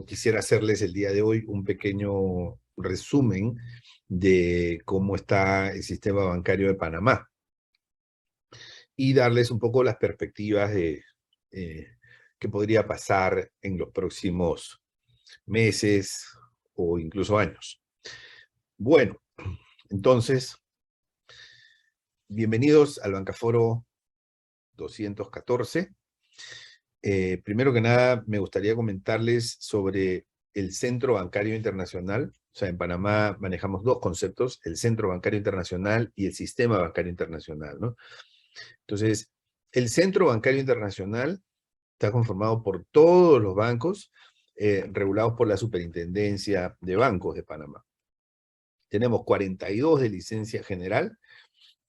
quisiera hacerles el día de hoy un pequeño resumen de cómo está el sistema bancario de Panamá y darles un poco las perspectivas de qué podría pasar en los próximos meses o incluso años. Bueno, entonces, bienvenidos al Bancaforo 214. Primero que nada, me gustaría comentarles sobre el Centro Bancario Internacional. O sea, en Panamá manejamos dos conceptos, el Centro Bancario Internacional y el Sistema Bancario Internacional, ¿no? Entonces, el Centro Bancario Internacional está conformado por todos los bancos regulados por la Superintendencia de Bancos de Panamá. Tenemos 42 de licencia general,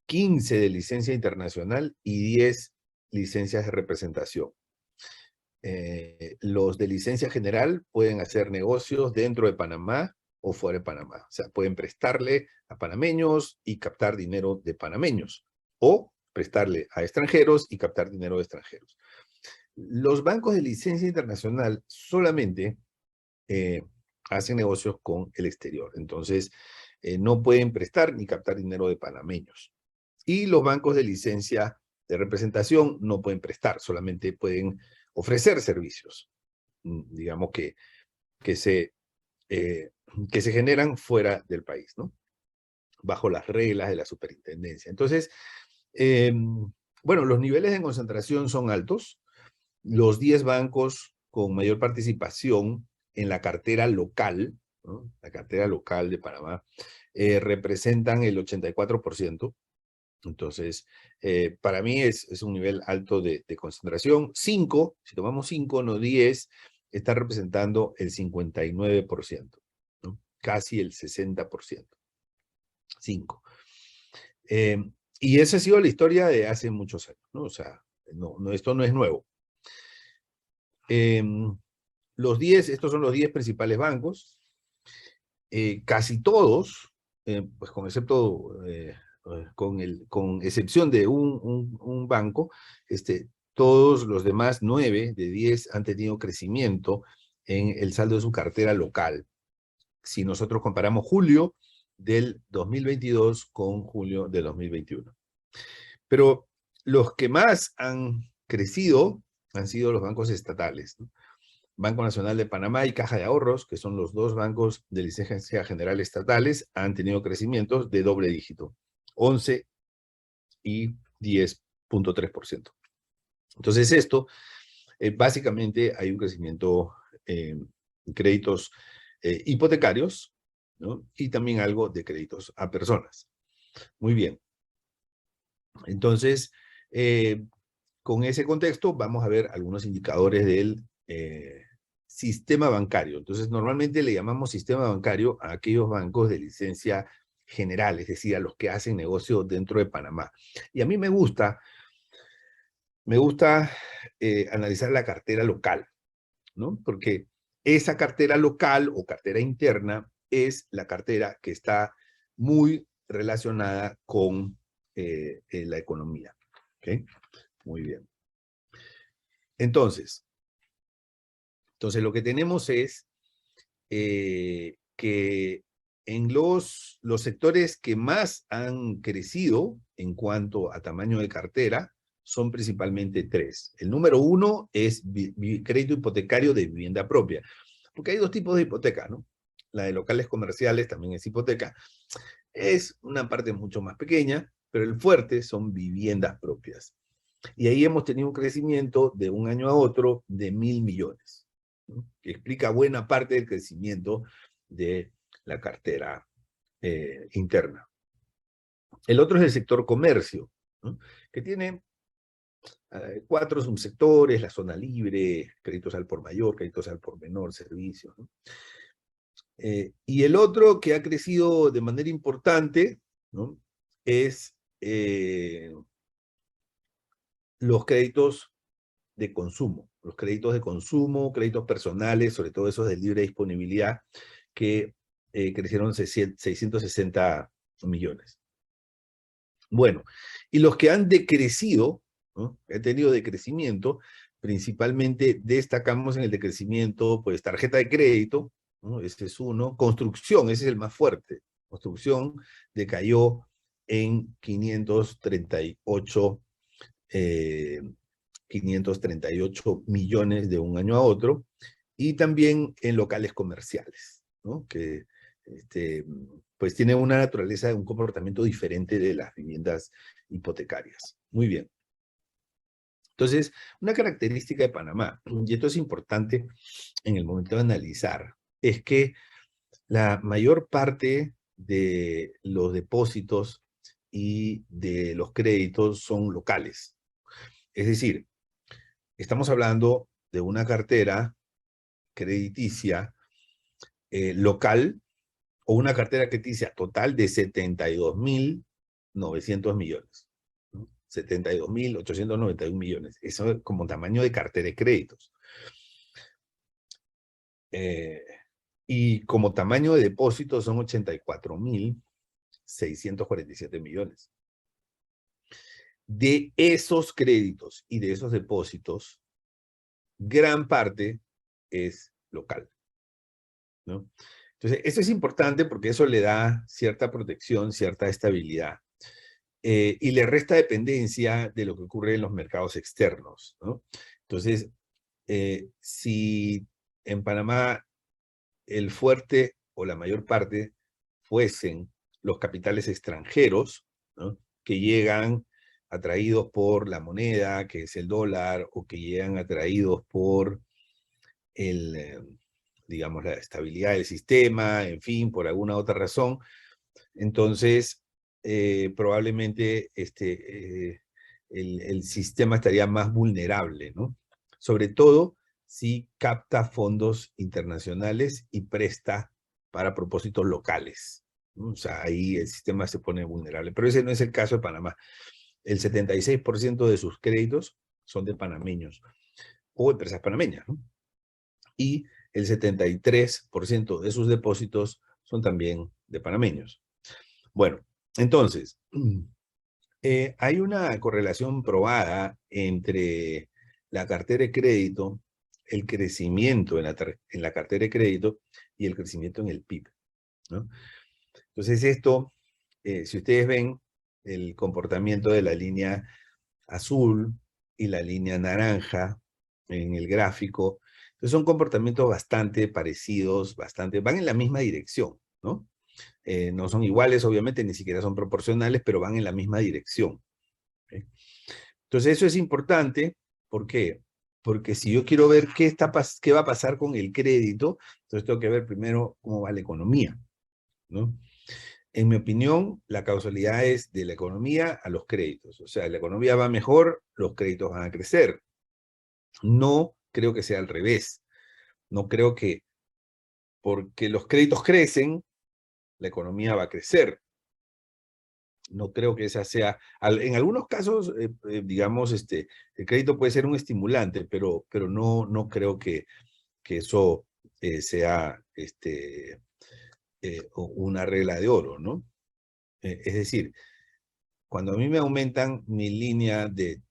15 de licencia internacional y 10 licencias de representación. Los de licencia general pueden hacer negocios dentro de Panamá o fuera de Panamá. O sea, pueden prestarle a panameños y captar dinero de panameños, o prestarle a extranjeros y captar dinero de extranjeros. Los bancos de licencia internacional solamente hacen negocios con el exterior. Entonces, no pueden prestar ni captar dinero de panameños. Y los bancos de licencia de representación no pueden prestar, solamente pueden ofrecer servicios, digamos que se generan fuera del país, ¿no? Bajo las reglas de la superintendencia. Entonces, bueno, los niveles de concentración son altos. Los 10 bancos con mayor participación en la cartera local, ¿no? La cartera local de Panamá, representan el 84%. Entonces, para mí es un nivel alto de concentración. 5, si tomamos 5, no 10, está representando el 59%, ¿no? Casi el 60%. 5. Y esa ha sido la historia de hace muchos años, ¿no? O sea, esto no es nuevo. Estos son los 10 principales bancos. Casi todos, pues con excepción de un banco, todos los demás 9 de 10 han tenido crecimiento en el saldo de su cartera local. Si nosotros comparamos julio del 2022 con julio del 2021. Pero los que más han crecido han sido los bancos estatales, ¿no? Banco Nacional de Panamá y Caja de Ahorros, que son los dos bancos de licencia general estatales, han tenido crecimientos de doble dígito, 11 y 10.3%. Entonces esto, básicamente hay un crecimiento en créditos hipotecarios, ¿no? Y también algo de créditos a personas. Muy bien. Entonces, con ese contexto vamos a ver algunos indicadores del sistema bancario. Entonces, normalmente le llamamos sistema bancario a aquellos bancos de licencia general, es decir, a los que hacen negocio dentro de Panamá. Y a mí me gusta analizar la cartera local, ¿no? Porque esa cartera local o cartera interna es la cartera que está muy relacionada con la economía. ¿Okay? Muy bien. Entonces lo que tenemos es que en los sectores que más han crecido en cuanto a tamaño de cartera son principalmente 3. El número 1 es crédito hipotecario de vivienda propia, porque hay dos tipos de hipoteca, ¿no? La de locales comerciales también es hipoteca. Es una parte mucho más pequeña, pero el fuerte son viviendas propias. Y ahí hemos tenido un crecimiento de un año a otro de 1.000 millones, ¿no? Que explica buena parte del crecimiento de la cartera interna. El otro es el sector comercio, ¿no? Que tiene 4 subsectores: la zona libre, créditos al por mayor, créditos al por menor, servicios, ¿no? Y el otro que ha crecido de manera importante, ¿no? Es los créditos de consumo, créditos personales, sobre todo esos de libre disponibilidad, que crecieron 660 millones. Bueno, y los que han decrecido, ¿no? Han tenido decrecimiento, principalmente destacamos en el decrecimiento, pues tarjeta de crédito, ¿no? Este es uno. Construcción, ese es el más fuerte. Construcción decayó en 538 millones de un año a otro, y también en locales comerciales, ¿no? Que pues tiene una naturaleza, un comportamiento diferente de las viviendas hipotecarias. Muy bien. Entonces, una característica de Panamá, y esto es importante en el momento de analizar, es que la mayor parte de los depósitos y de los créditos son locales. Es decir, estamos hablando de una cartera crediticia local, o una cartera crediticia total de 72.900 millones. ¿No? 72.891 millones. Eso es como tamaño de cartera de créditos. Y como tamaño de depósitos son 84.647 millones. De esos créditos y de esos depósitos, gran parte es local, ¿no? Entonces, eso es importante porque eso le da cierta protección, cierta estabilidad, y le resta dependencia de lo que ocurre en los mercados externos, ¿no? Entonces, si en Panamá el fuerte o la mayor parte fuesen los capitales extranjeros, ¿no? Que llegan atraídos por la moneda, que es el dólar, o que llegan atraídos por digamos, la estabilidad del sistema, en fin, por alguna otra razón, entonces probablemente el sistema estaría más vulnerable, ¿no? Sobre todo si capta fondos internacionales y presta para propósitos locales, ¿no? O sea, ahí el sistema se pone vulnerable. Pero ese no es el caso de Panamá. El 76% de sus créditos son de panameños o empresas panameñas, ¿no? Y el 73% de sus depósitos son también de panameños. Bueno, entonces, hay una correlación probada entre la cartera de crédito, el crecimiento en la cartera de crédito y el crecimiento en el PIB, ¿no? Entonces esto, si ustedes ven el comportamiento de la línea azul y la línea naranja en el gráfico, entonces son comportamientos bastante parecidos, van en la misma dirección, ¿no? No son iguales, obviamente, ni siquiera son proporcionales, pero van en la misma dirección. ¿Okay? Entonces eso es importante. ¿Por qué? Porque si yo quiero ver qué va a pasar con el crédito, entonces tengo que ver primero cómo va la economía, ¿no? En mi opinión, la causalidad es de la economía a los créditos. O sea, la economía va mejor, los créditos van a crecer. No creo que sea al revés. No creo que porque los créditos crecen, la economía va a crecer. No creo que esa sea, en algunos casos, digamos, el crédito puede ser un estimulante, pero no creo que eso sea una regla de oro, ¿no? Es decir, cuando a mí me aumentan mi línea de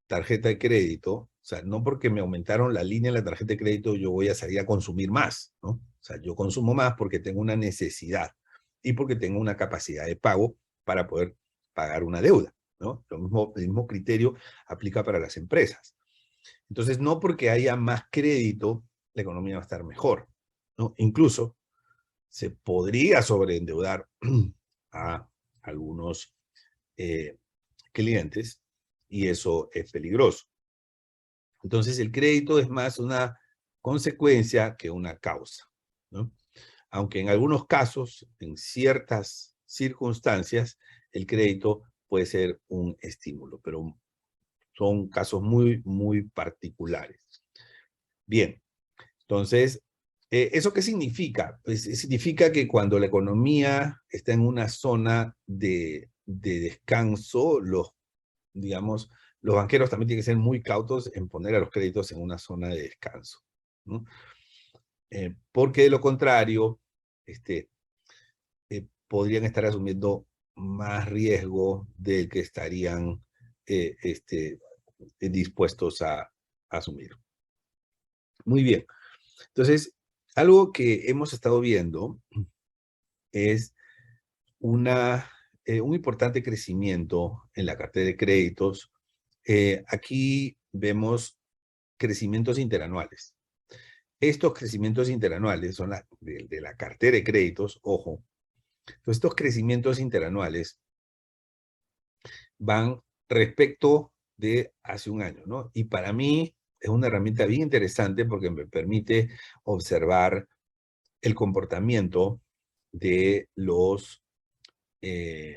tarjeta de crédito, o sea, no porque me aumentaron la línea de la tarjeta de crédito, yo voy a salir a consumir más, ¿no? O sea, yo consumo más porque tengo una necesidad y porque tengo una capacidad de pago para poder pagar una deuda, ¿no? El mismo criterio aplica para las empresas. Entonces, no porque haya más crédito, la economía va a estar mejor, ¿no? Incluso se podría sobreendeudar a algunos clientes y eso es peligroso. Entonces, el crédito es más una consecuencia que una causa, ¿no? Aunque en algunos casos, en ciertas circunstancias, el crédito puede ser un estímulo, pero son casos muy, muy particulares. Bien, entonces, ¿eso qué significa? Pues significa que cuando la economía está en una zona de descanso, digamos, los banqueros también tienen que ser muy cautos en poner a los créditos en una zona de descanso, ¿no? Porque de lo contrario, podrían estar asumiendo más riesgo del que estarían dispuestos a asumir. Muy bien. Entonces, algo que hemos estado viendo es un importante crecimiento en la cartera de créditos. Aquí vemos crecimientos interanuales. Estos crecimientos interanuales son de la cartera de créditos, ojo. Entonces, estos crecimientos interanuales van respecto de hace un año, ¿no? Y para mí es una herramienta bien interesante porque me permite observar el comportamiento de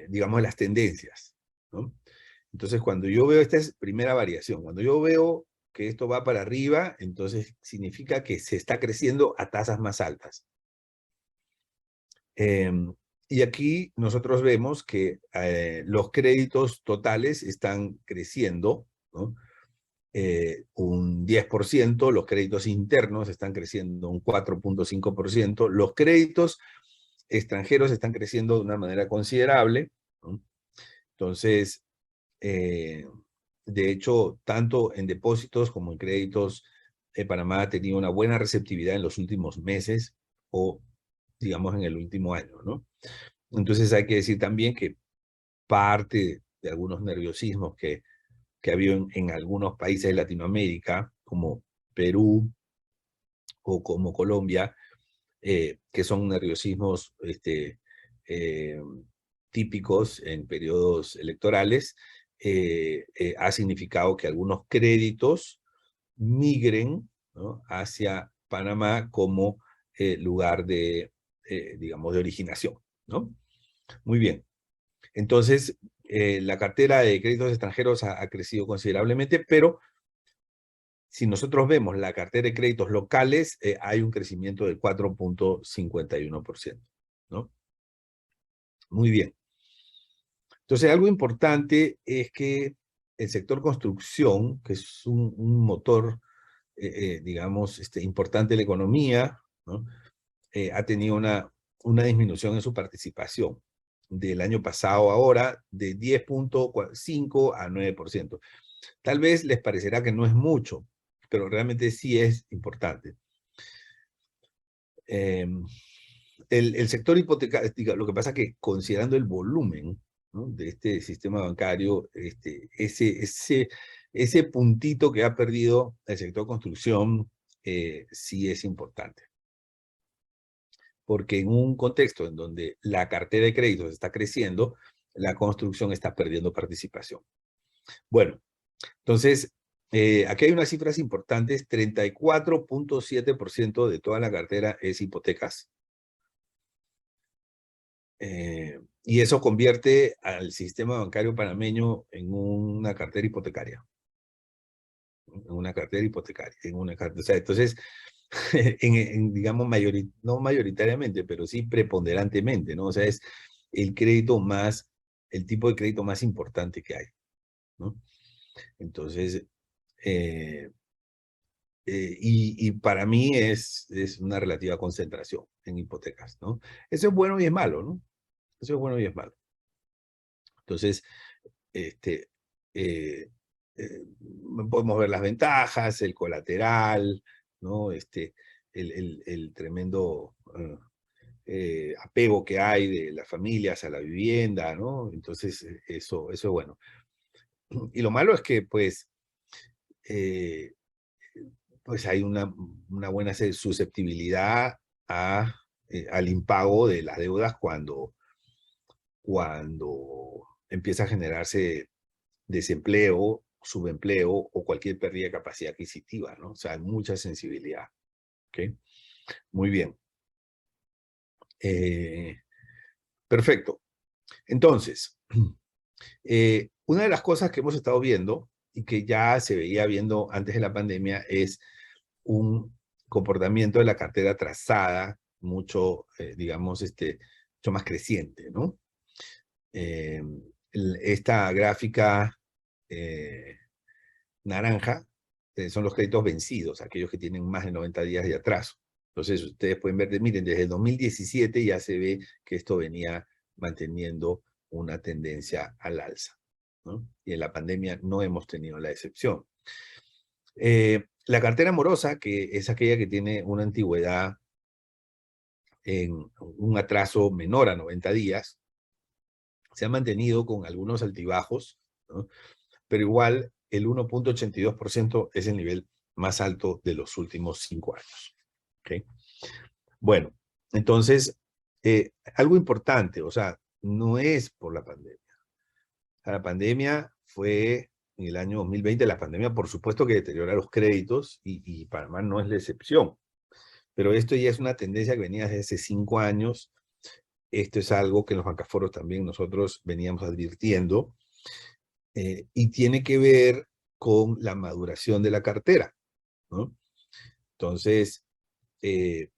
digamos, las tendencias, ¿no? Entonces, cuando yo veo, esta es primera variación, cuando yo veo que esto va para arriba, entonces significa que se está creciendo a tasas más altas. Y aquí nosotros vemos que los créditos totales están creciendo, ¿no? Un 10%, los créditos internos están creciendo un 4.5%, los créditos extranjeros están creciendo de una manera considerable, ¿no? Entonces, de hecho, tanto en depósitos como en créditos, Panamá ha tenido una buena receptividad en los últimos meses o, digamos, en el último año, ¿no? Entonces hay que decir también que parte de algunos nerviosismos que ha habido en algunos países de Latinoamérica, como Perú o como Colombia, que son nerviosismos eh, típicos en periodos electorales, ha significado que algunos créditos migren, ¿no?, hacia Panamá como lugar de, digamos, de originación, ¿no? Muy bien. Entonces, la cartera de créditos extranjeros ha crecido considerablemente, pero si nosotros vemos la cartera de créditos locales, hay un crecimiento del 4.51%, ¿no? Muy bien. Entonces, algo importante es que el sector construcción, que es un motor, digamos, importante de la economía, ¿no?, ha tenido una disminución en su participación del año pasado ahora de 10.5 a 9%. Tal vez les parecerá que no es mucho, pero realmente sí es importante. El sector hipotecario, lo que pasa es que considerando el volumen, ¿no?, de este sistema bancario, ese puntito que ha perdido el sector construcción sí es importante. Porque en un contexto en donde la cartera de créditos está creciendo, la construcción está perdiendo participación. Bueno, entonces, aquí hay unas cifras importantes. 34.7% de toda la cartera es hipotecas. Y eso convierte al sistema bancario panameño en una cartera hipotecaria. En una cartera hipotecaria. O sea, entonces, digamos, no mayoritariamente, pero sí preponderantemente, ¿no? O sea, es el tipo de crédito más importante que hay, ¿no? Entonces, y para mí es una relativa concentración en hipotecas, ¿no? Eso es bueno y es malo, ¿no? Eso es bueno y es malo. Entonces, este, eh, podemos ver las ventajas, el colateral, ¿no? El tremendo apego que hay de las familias a la vivienda, ¿no? Entonces, eso es bueno. Y lo malo es que, pues hay una buena susceptibilidad al impago de las deudas cuando empieza a generarse desempleo, subempleo o cualquier pérdida de capacidad adquisitiva, ¿no? O sea, hay mucha sensibilidad. ¿Ok? Muy bien. Perfecto. Entonces, una de las cosas que hemos estado viendo y que ya se veía viendo antes de la pandemia es un comportamiento de la cartera trazada mucho, digamos, mucho más creciente, ¿no? Esta gráfica naranja son los créditos vencidos, aquellos que tienen más de 90 días de atraso. Entonces, ustedes pueden ver, miren, desde el 2017 ya se ve que esto venía manteniendo una tendencia al alza, ¿no? Y en la pandemia no hemos tenido la excepción. La cartera morosa, que es aquella que tiene una antigüedad en un atraso menor a 90 días, se ha mantenido con algunos altibajos, ¿no? Pero igual el 1,82% es el nivel más alto de los últimos 5 años. ¿Okay? Bueno, entonces, algo importante, o sea, no es por la pandemia. La pandemia fue en el año 2020, la pandemia por supuesto que deteriora los créditos y Panamá no es la excepción. Pero esto ya es una tendencia que venía desde hace 5 años. Esto es algo que en los bancaforos también nosotros veníamos advirtiendo y tiene que ver con la maduración de la cartera, ¿no? Entonces, y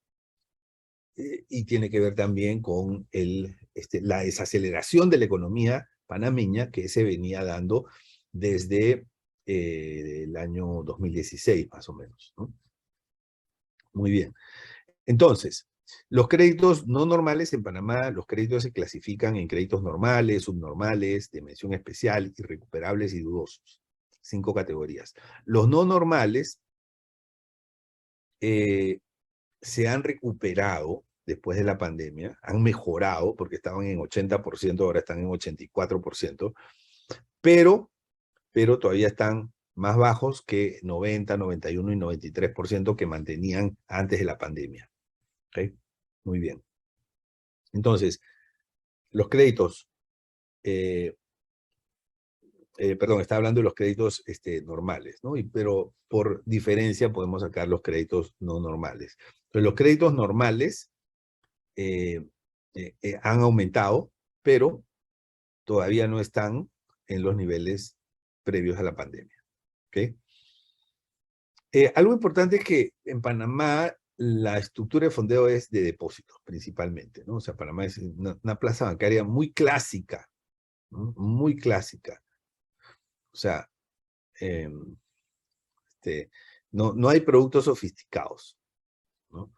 tiene que ver también con la desaceleración de la economía panameña que se venía dando desde el año 2016, más o menos, ¿no? Muy bien. Entonces, los créditos no normales en Panamá, los créditos se clasifican en créditos normales, subnormales, de mención especial, irrecuperables y dudosos. 5 categorías. Los no normales se han recuperado después de la pandemia, han mejorado porque estaban en 80%, ahora están en 84%, pero todavía están más bajos que 90, 91 y 93% que mantenían antes de la pandemia. ¿Okay? Muy bien. Entonces, los créditos, perdón, está hablando de los créditos normales, ¿no? Pero por diferencia podemos sacar los créditos no normales. Entonces, los créditos normales han aumentado, pero todavía no están en los niveles previos a la pandemia. ¿Okay? Algo importante es que en Panamá la estructura de fondeo es de depósitos principalmente, ¿no? O sea, Panamá es una plaza bancaria muy clásica, ¿no? Muy clásica. O sea, eh, no hay productos sofisticados, ¿no?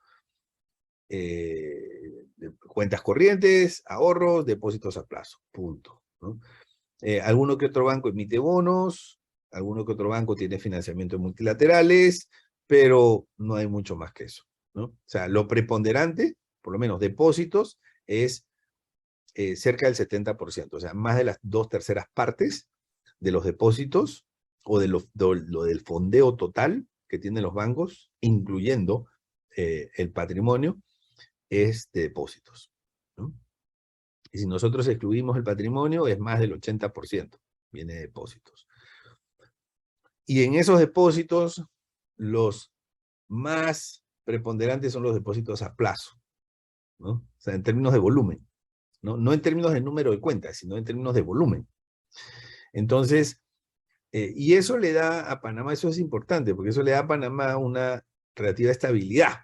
Cuentas corrientes, ahorros, depósitos a plazo, punto, ¿no? Alguno que otro banco emite bonos, alguno que otro banco tiene financiamientos multilaterales, pero no hay mucho más que eso, ¿no? O sea, lo preponderante, por lo menos depósitos, es cerca del 70%, o sea, más de las 2/3 partes de los depósitos o de lo del fondeo total que tienen los bancos, incluyendo el patrimonio, es de depósitos, ¿no? Y si nosotros excluimos el patrimonio, es más del 80%, viene de depósitos. Y en esos depósitos, los más preponderantes son los depósitos a plazo, ¿no? O sea, en términos de volumen, ¿no? No en términos de número de cuentas, sino en términos de volumen. Entonces, y eso le da a Panamá, eso es importante, porque eso le da a Panamá una relativa estabilidad,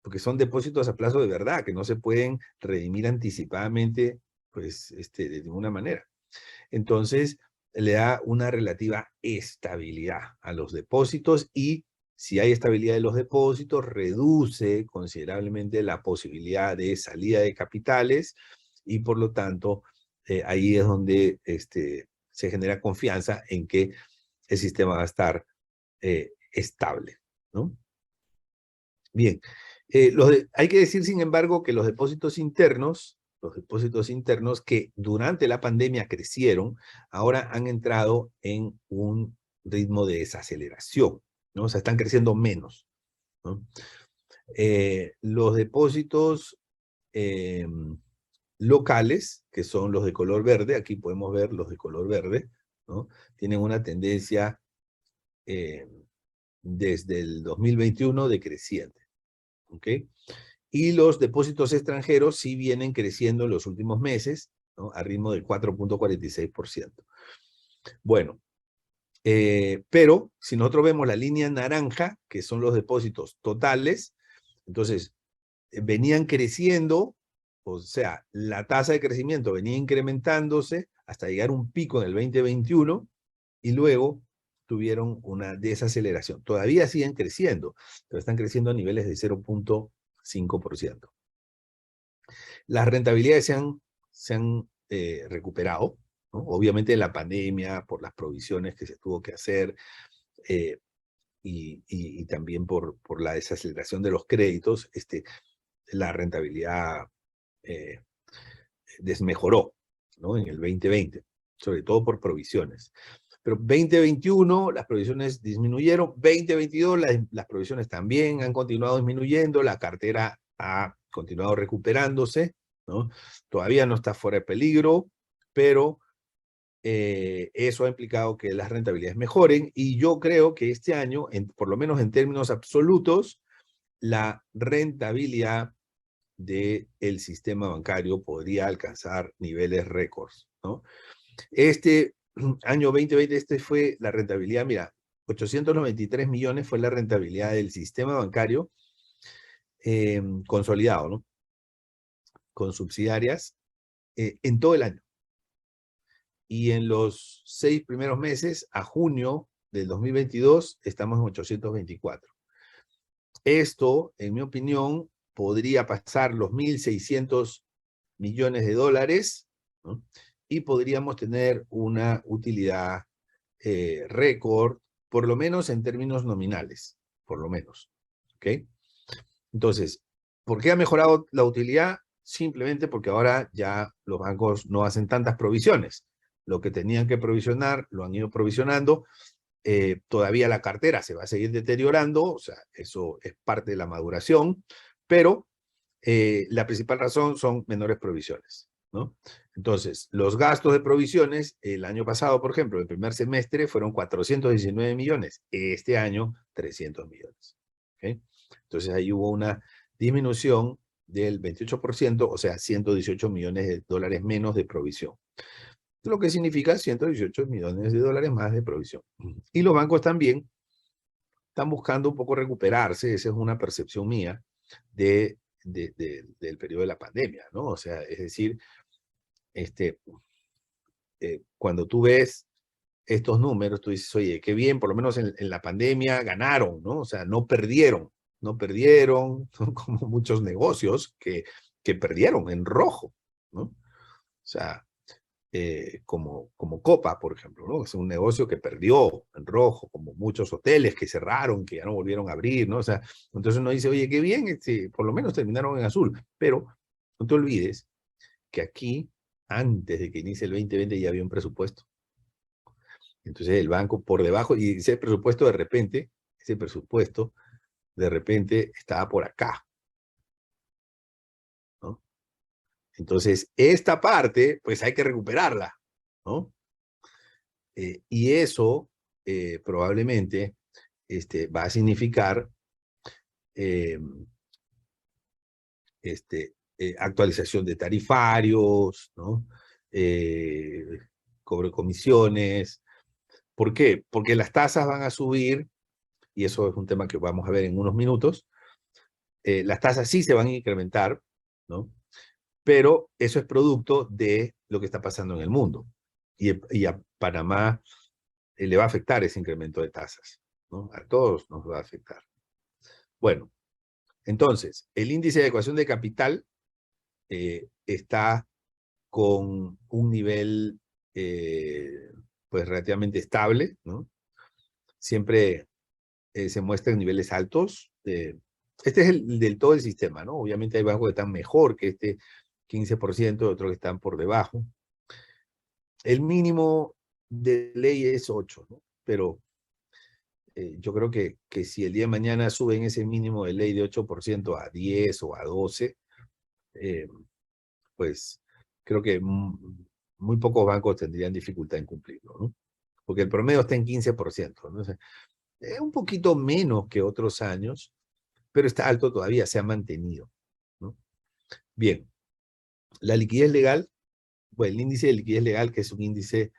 porque son depósitos a plazo de verdad, que no se pueden redimir anticipadamente, pues, de ninguna manera. Entonces, le da una relativa estabilidad a los depósitos y si hay estabilidad de los depósitos, reduce considerablemente la posibilidad de salida de capitales y por lo tanto, ahí es donde se genera confianza en que el sistema va a estar estable, ¿no? Bien, hay que decir, sin embargo, que los depósitos internos que durante la pandemia crecieron, ahora han entrado en un ritmo de desaceleración, ¿no? O sea, están creciendo menos, ¿no? Los depósitos locales, que son los de color verde, aquí podemos ver los de color verde, ¿no? Tienen una tendencia desde el 2021 decreciente, ¿ok? Y los depósitos extranjeros sí vienen creciendo en los últimos meses, ¿no? A ritmo del 4,46%. Bueno, pero si nosotros vemos la línea naranja, que son los depósitos totales, entonces venían creciendo, o sea, la tasa de crecimiento venía incrementándose hasta llegar a un pico en el 2021 y luego tuvieron una desaceleración. Todavía siguen creciendo, pero están creciendo a niveles de 0,5%. Las rentabilidades se han recuperado, ¿no? Obviamente en la pandemia, por las provisiones que se tuvo que hacer, y también por la desaceleración de los créditos, la rentabilidad desmejoró, ¿no? En el 2020, sobre todo por provisiones. Pero 2021 las provisiones disminuyeron, 2022 las provisiones también han continuado disminuyendo, la cartera ha continuado recuperándose, ¿no? Todavía no está fuera de peligro, pero eso ha implicado que las rentabilidades mejoren y yo creo que este año, por lo menos en términos absolutos, la rentabilidad del sistema bancario podría alcanzar niveles récords, ¿no? Este año 2020, fue la rentabilidad, mira, 893 millones fue la rentabilidad del sistema bancario consolidado, ¿no? Con subsidiarias en todo el año. Y en los 6 primeros meses, a junio del 2022, estamos en 824. Esto, en mi opinión, podría pasar los 1.600 millones de dólares, ¿no? Y podríamos tener una utilidad récord, por lo menos en términos nominales, por lo menos, ¿ok? Entonces, ¿por qué ha mejorado la utilidad? Simplemente porque ahora ya los bancos no hacen tantas provisiones. Lo que tenían que provisionar, lo han ido provisionando. Todavía la cartera se va a seguir deteriorando, o sea, eso es parte de la maduración, pero la principal razón son menores provisiones, ¿no? Entonces, los gastos de provisiones, el año pasado, por ejemplo, el primer semestre fueron 419 millones, este año 300 millones. ¿Okay? Entonces, ahí hubo una disminución del 28%, o sea, 118 millones de dólares menos de provisión. Lo que significa 118 millones de dólares más de provisión. Y los bancos también están buscando un poco recuperarse, esa es una percepción mía, del periodo de la pandemia, ¿no? O sea, es decir, cuando tú ves estos números, tú dices, oye, qué bien, por lo menos en la pandemia ganaron, ¿no? O sea, no perdieron, son como muchos negocios que perdieron en rojo, ¿no? O sea, como Copa, por ejemplo, ¿no? Es un negocio que perdió en rojo, como muchos hoteles que cerraron, que ya no volvieron a abrir, ¿no? O sea, entonces uno dice, oye, qué bien, por lo menos terminaron en azul, pero no te olvides que aquí, antes de que inicie el 2020, ya había un presupuesto. Entonces el banco por debajo, y ese presupuesto de repente estaba por acá, ¿no? Entonces, esta parte, pues hay que recuperarla, ¿no? Y eso probablemente va a significar eh, actualización de tarifarios, ¿no? Cobro de comisiones. ¿Por qué? Porque las tasas van a subir, y eso es un tema que vamos a ver en unos minutos. Las tasas sí se van a incrementar, ¿no? Pero eso es producto de lo que está pasando en el mundo. Y a Panamá le va a afectar ese incremento de tasas, ¿no? A todos nos va a afectar. Bueno, entonces, el índice de adecuación de capital está con un nivel pues relativamente estable, ¿no? Siempre se muestran niveles altos. Este es el del todo el sistema, ¿no? Obviamente hay bancos que están mejor que este 15%, otros que están por debajo. El mínimo de ley es 8, ¿no? Pero yo creo que si el día de mañana suben ese mínimo de ley de 8% a 10 o a 12, pues creo que muy pocos bancos tendrían dificultad en cumplirlo, ¿no? Porque el promedio está en 15%, ¿no? O sea, es un poquito menos que otros años, pero está alto todavía, se ha mantenido, ¿no? Bien, la liquidez legal, bueno, el índice de liquidez legal, que es un índice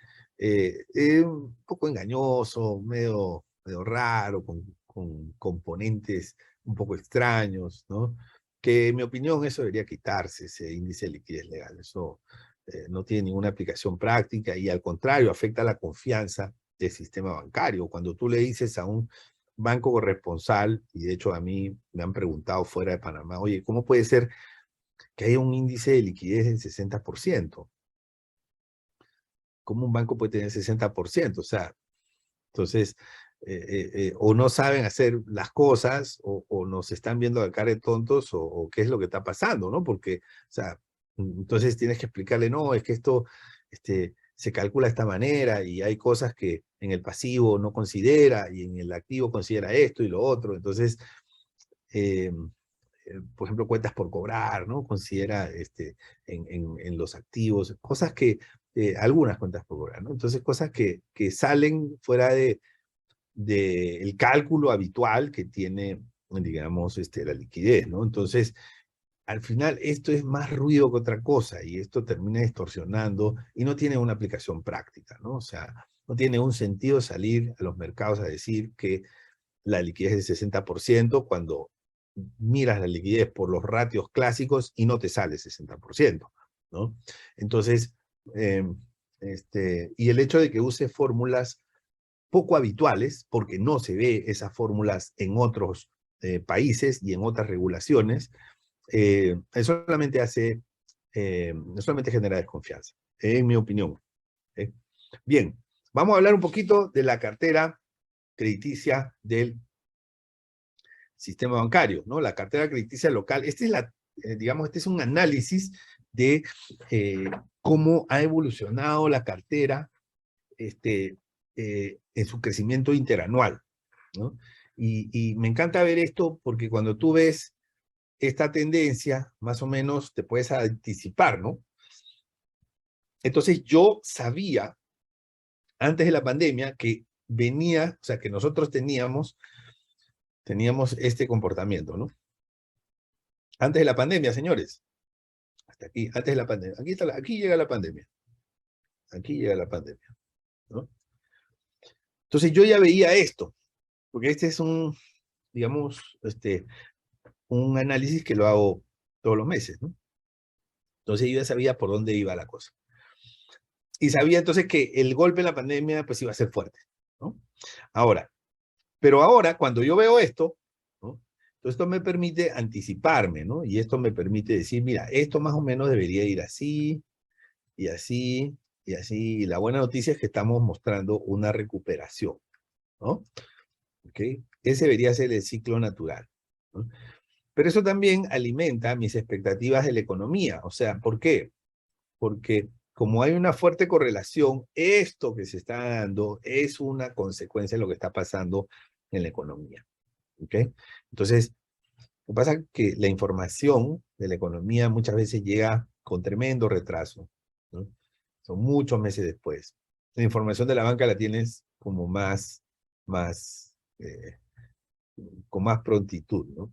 un poco engañoso, medio raro, con componentes un poco extraños, ¿no? Que en mi opinión eso debería quitarse, ese índice de liquidez legal. Eso no tiene ninguna aplicación práctica y al contrario afecta la confianza del sistema bancario. Cuando tú le dices a un banco corresponsal, y de hecho a mí me han preguntado fuera de Panamá, oye, ¿cómo puede ser que haya un índice de liquidez del 60%? ¿Cómo un banco puede tener 60%? O sea, entonces o no saben hacer las cosas, o nos están viendo a cara de tontos, o qué es lo que está pasando, ¿no? Porque, o sea, entonces tienes que explicarle, no, es que esto se calcula de esta manera, y hay cosas que en el pasivo no considera, y en el activo considera esto y lo otro. Entonces, por ejemplo, cuentas por cobrar, ¿no? Considera en los activos, cosas que, algunas cuentas por cobrar, ¿no? Entonces, cosas que salen fuera de el cálculo habitual que tiene, digamos, la liquidez, ¿no? Entonces, al final, esto es más ruido que otra cosa, y esto termina distorsionando y no tiene una aplicación práctica, ¿no? O sea, no tiene un sentido salir a los mercados a decir que la liquidez es del 60% cuando miras la liquidez por los ratios clásicos y no te sale 60%, ¿no? Entonces, eh, y el hecho de que use fórmulas poco habituales, porque no se ve esas fórmulas en otros países y en otras regulaciones, solamente solamente genera desconfianza, en mi opinión. ¿Eh? Bien, vamos a hablar un poquito de la cartera crediticia del sistema bancario, ¿no? La cartera crediticia local. Digamos, este es un análisis de cómo ha evolucionado la cartera en su crecimiento interanual, ¿no? Y me encanta ver esto porque cuando tú ves esta tendencia, más o menos te puedes anticipar, ¿no? Entonces yo sabía, antes de la pandemia, que venía, o sea, que nosotros teníamos este comportamiento, ¿no? Antes de la pandemia, señores. Hasta aquí, antes de la pandemia. Aquí llega la pandemia. Aquí llega la pandemia, ¿no? Entonces yo ya veía esto, porque este es digamos, un análisis que lo hago todos los meses, ¿no? Entonces yo ya sabía por dónde iba la cosa. Y sabía entonces que el golpe en la pandemia pues iba a ser fuerte, ¿no? Pero ahora, cuando yo veo esto, ¿no? Esto me permite anticiparme, ¿no? Y esto me permite decir, mira, esto más o menos debería ir así, y así, y así. Y la buena noticia es que estamos mostrando una recuperación, ¿no? ¿Ok? Ese debería ser el ciclo natural, ¿no? Pero eso también alimenta mis expectativas de la economía. O sea, ¿por qué? Porque como hay una fuerte correlación, esto que se está dando es una consecuencia de lo que está pasando en la economía. ¿Ok? Entonces, lo que pasa es que la información de la economía muchas veces llega con tremendo retraso, ¿no? Son muchos meses después. La información de la banca la tienes como con más prontitud, ¿no?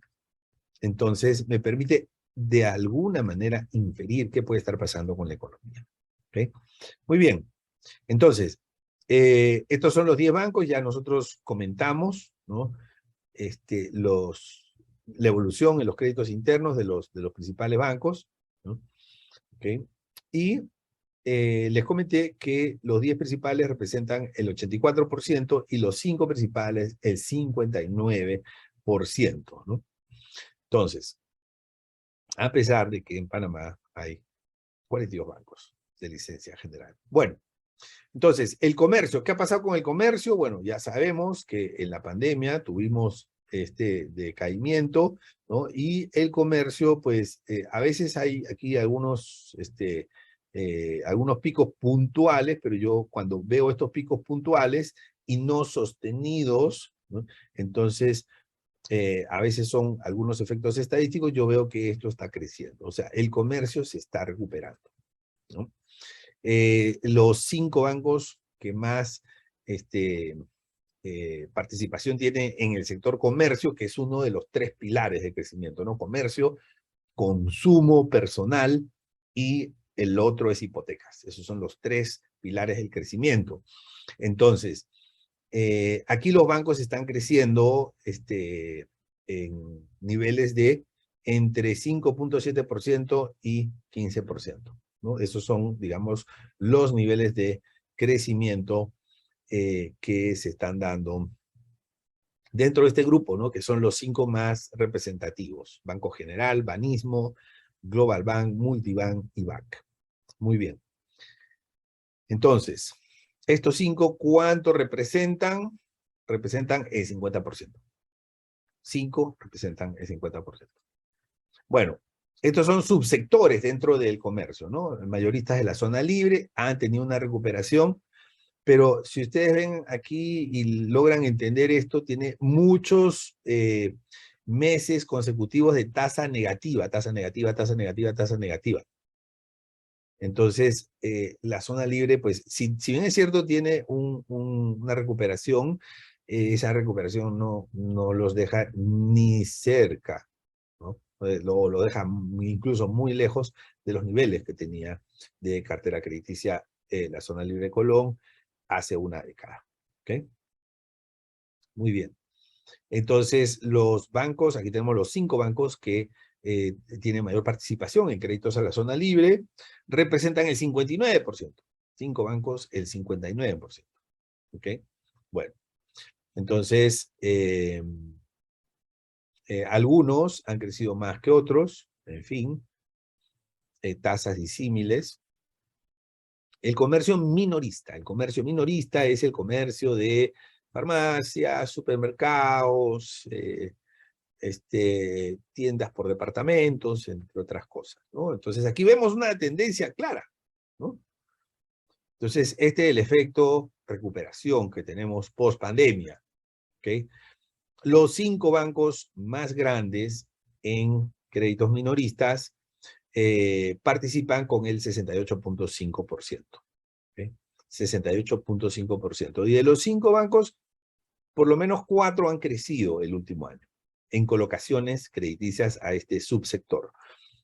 Entonces, me permite de alguna manera inferir qué puede estar pasando con la economía. ¿Okay? Muy bien. Entonces, estos son los 10 bancos, ya nosotros comentamos, ¿no? La evolución en los créditos internos de los principales bancos, ¿no? ¿Okay? Y les comenté que los 10 principales representan el 84% y los 5 principales el 59%, ¿no? Entonces, a pesar de que en Panamá hay 42 bancos de licencia general. Bueno, entonces, el comercio, ¿qué ha pasado con el comercio? Bueno, ya sabemos que en la pandemia tuvimos este decaimiento, ¿no? Y el comercio, pues, a veces hay aquí algunos picos puntuales, pero yo cuando veo estos picos puntuales y no sostenidos, ¿no? Entonces, a veces son algunos efectos estadísticos, yo veo que esto está creciendo. O sea, el comercio se está recuperando, ¿no? Los 5 bancos que más participación tienen en el sector comercio, que es uno de los 3 pilares de crecimiento, ¿no? Comercio, consumo personal y el otro es hipotecas. Esos son los 3 pilares del crecimiento. Entonces, aquí los bancos están creciendo en niveles de entre 5.7% y 15%, ¿no? Esos son, digamos, los niveles de crecimiento que se están dando dentro de este grupo, ¿no? Que son los 5 más representativos: Banco General, Banismo, Global Bank, Multibank y BAC. Muy bien. Entonces, estos 5, ¿cuánto representan? representan el 50%. 5 representan el 50%. Bueno, estos son subsectores dentro del comercio, ¿no? Mayoristas de la zona libre han tenido una recuperación, pero si ustedes ven aquí y logran entender esto, tiene muchos meses consecutivos de tasa negativa, tasa negativa, tasa negativa, tasa negativa. Entonces, la zona libre, pues, si bien es cierto, tiene una recuperación, esa recuperación no los deja ni cerca, ¿no? Lo deja incluso muy lejos de los niveles que tenía de cartera crediticia la zona libre de Colón hace una década. ¿Ok? Muy bien. Entonces, los bancos, aquí tenemos los 5 bancos que tienen mayor participación en créditos a la zona libre, representan el 59%. 5 bancos, el 59%. ¿Ok? Bueno, entonces, algunos han crecido más que otros, en fin, tasas disímiles. El comercio minorista es el comercio de farmacias, supermercados, tiendas por departamentos, entre otras cosas, ¿no? Entonces aquí vemos una tendencia clara, ¿no? Entonces este es el efecto recuperación que tenemos post pandemia, ¿ok? Los 5 bancos más grandes en créditos minoristas participan con el 68.5%. ¿Okay? 68.5%. Y de los 5 bancos, por lo menos 4 han crecido el último año en colocaciones crediticias a este subsector.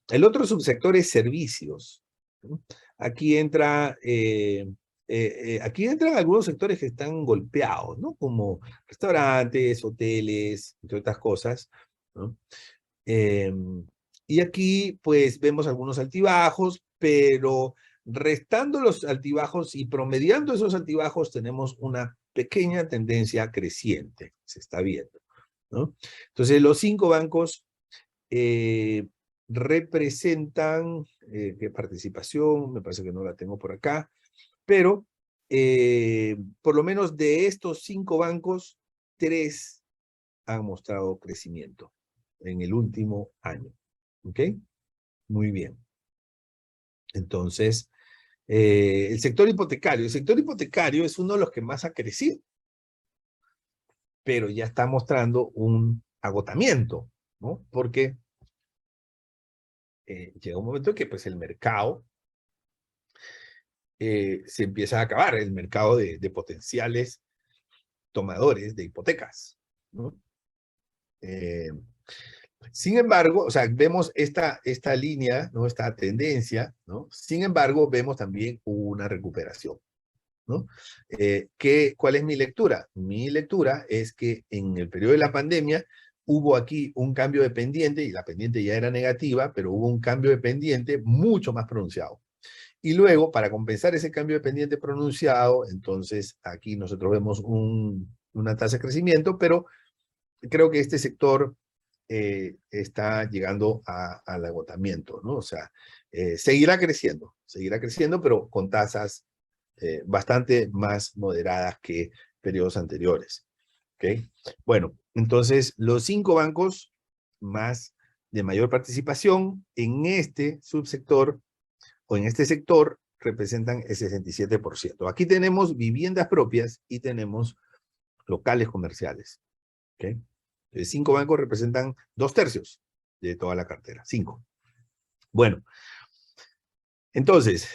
El otro subsector es servicios. ¿No? Aquí entran algunos sectores que están golpeados, ¿no? Como restaurantes, hoteles, entre otras cosas, ¿no? Y aquí, pues, vemos algunos altibajos, pero restando los altibajos y promediando esos altibajos, tenemos una pequeña tendencia creciente, se está viendo, ¿no? Entonces, los 5 bancos representan, ¿qué participación? Me parece que no la tengo por acá, pero por lo menos de estos 5 bancos, 3 han mostrado crecimiento en el último año. ¿Ok? Muy bien. Entonces, el sector hipotecario es uno de los que más ha crecido, pero ya está mostrando un agotamiento, ¿no? Porque llega un momento en que pues el mercado se empieza a acabar, el mercado de potenciales tomadores de hipotecas, ¿no? Sin embargo, o sea, vemos esta línea, ¿no? Esta tendencia, ¿no? Sin embargo, vemos también una recuperación, ¿no? ¿Cuál es mi lectura? Mi lectura es que en el periodo de la pandemia hubo aquí un cambio de pendiente, y la pendiente ya era negativa, pero hubo un cambio de pendiente mucho más pronunciado. Y luego, para compensar ese cambio de pendiente pronunciado, entonces aquí nosotros vemos una tasa de crecimiento, pero creo que este sector está llegando al agotamiento, ¿no? O sea, seguirá creciendo, pero con tasas bastante más moderadas que periodos anteriores. ¿Ok? Bueno, entonces los 5 bancos más de mayor participación en este subsector o en este sector representan el 67%. Aquí tenemos viviendas propias y tenemos locales comerciales. ¿Ok? 5 bancos representan 2/3 de toda la cartera. 5. Bueno, entonces,